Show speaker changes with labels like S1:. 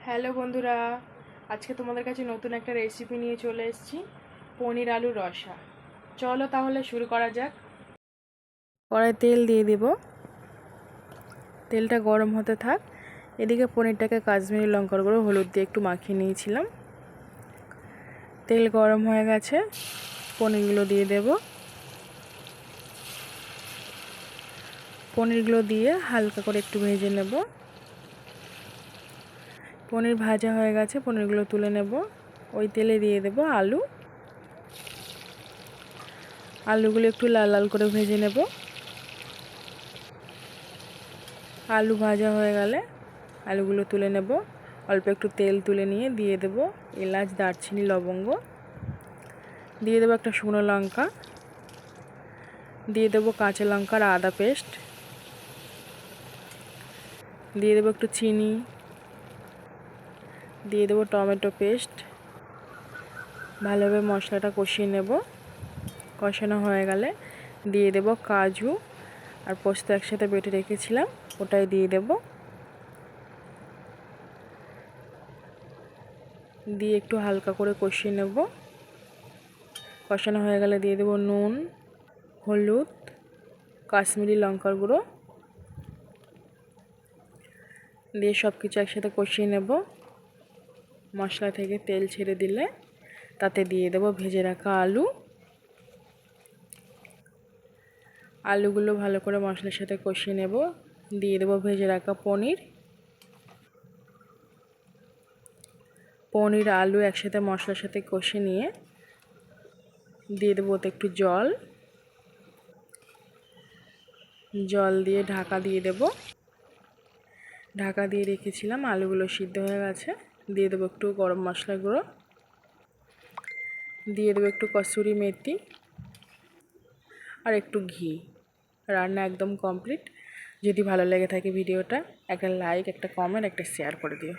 S1: Hello বন্ধুরা, আজকে তোমাদের কাছে নতুন একটা রেসিপি নিয়ে চলে এসেছি, পনির আলুর রসা। চলো তাহলে শুরু করা যাক। কড়াই তেল দিয়ে দেব, তেলটা গরম হতে থাক। এদিকে পনিরটাকে কাশ্মীরি লঙ্কার গুঁড়ো হলুদ দিয়ে একটু মাখিয়ে নিয়েছিলাম। তেল গরম হয়ে গেছে, পনিরগুলো দিয়ে দেব। পনিরগুলো দিয়ে হালকা করে একটু ভেজে নেব। পনির ভাজা হয়ে গেছে, পনিরগুলো তুলে নেব। ওই তেলে দিয়ে দেব আলুগুলো একটু লাল লাল করে ভেজে নেব। আলু ভাজা হয়ে গেলে আলুগুলো তুলে নেব। অল্প একটু তেল তুলে নিয়ে দিয়ে দেব এলাচ, দারচিনি, লবঙ্গ, দিয়ে দেবো একটা শুকনো লঙ্কা, দিয়ে দেবো কাঁচা লঙ্কার আদা পেস্ট, দিয়ে দেবো একটু চিনি, দিয়ে দেবো টমেটো পেস্ট। ভালোভাবে মশলাটা কষিয়ে নেব। কষানো হয়ে গেলে দিয়ে দেব কাজু আর পোস্ত একসাথে বেটে রেখেছিলাম, ওটাই দিয়ে দেব। দিয়ে একটু হালকা করে কষিয়ে নেব। কষানো হয়ে গেলে দিয়ে দেব নুন, হলুদ, কাশ্মীরি লঙ্কার গুঁড়ো, দিয়ে সব কিছু একসাথে কষিয়ে নেব। মশলা থেকে তেল ছেড়ে দিলে তাতে দিয়ে দেব ভেজে রাখা আলুগুলো ভালো করে মশলার সাথে কষিয়ে নেব। দিয়ে দেব ভেজে রাখা পনির আলু একসাথে মশলার সাথে কষিয়ে নিয়ে দিয়ে দেবো ওতে একটু জল দিয়ে ঢাকা দিয়ে দেব। ঢাকা দিয়ে রেখেছিলাম, আলুগুলো সিদ্ধ হয়ে গেছে। দিয়ে দেবো একটু গরম মশলা গুঁড়ো, দিয়ে দেবো একটু কসুরি মেথি আর একটু ঘি। রান্না একদম কমপ্লিট। যদি ভালো লেগে থাকে ভিডিওটা, একটা লাইক, একটা কমেন্ট, একটা শেয়ার করে দিও।